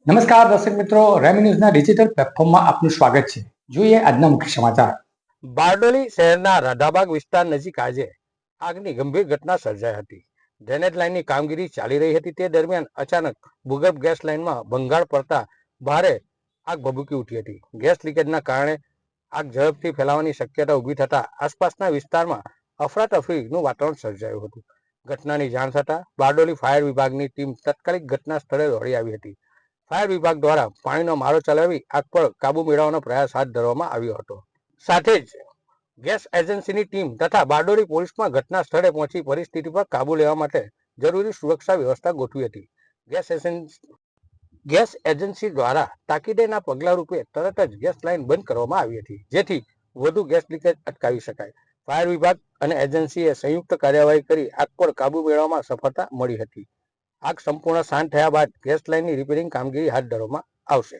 નમસ્કાર દર્શક મિત્રો, રેમી ન્યૂઝના ડિજિટલ પ્લેટફોર્મમાં આપનું સ્વાગત છે. જોઈએ આજના મુખ્ય સમાચાર. બારડોલી શહેરના રાધાબાગ વિસ્તાર નજીક આજે આગની ગંભીર ઘટના સર્જાઈ હતી. ડ્રેનેજ લાઇનની કામગીરી ચાલી રહી હતી તે દરમિયાન અચાનક ભૂગર્ભ ગેસ લાઇનમાં ભંગાણ પડતા ભારે આગ ભભૂકી ઉઠી હતી. ગેસ લીકેજના કારણે આગ ઝડપથી ફેલાવાની શક્યતા ઊભી થતા આસપાસના વિસ્તારમાં અફરાતફરીનું વાતાવરણ સર્જાયું હતું. ઘટનાની જાણ થતાં બારડોલી ફાયર વિભાગની ટીમ તાત્કાલિક ઘટના સ્થળે દોડી આવી હતી. ફાયર વિભાગ દ્વારા પાણીનો મારો ચલાવી આગ પર કાબુ મેળવવાનો પ્રયાસ હાથ ધરવામાં આવ્યો હતો. સાથે જ ગેસ એજન્સીની ટીમ તથા બારડોલી પોલીસમાં ઘટના સ્થળે પહોંચી પરિસ્થિતિ પર કાબુ લેવા માટે જરૂરી સુરક્ષા વ્યવસ્થા ગોઠવી હતી. ગેસ એજન્સી દ્વારા તાકીદેના પગલા રૂપે તરત જ ગેસ લાઇન બંધ કરવામાં આવી હતી, જેથી વધુ ગેસ લીકેજ અટકાવી શકાય. ફાયર વિભાગ અને એજન્સીએ સંયુક્ત કાર્યવાહી કરી આગ પર કાબુ મેળવવામાં સફળતા મળી હતી. આગ સંપૂર્ણ શાંત થયા બાદ ગેસ લાઇનની રિપેરિંગ કામગીરી હાથ ધરવામાં આવશે.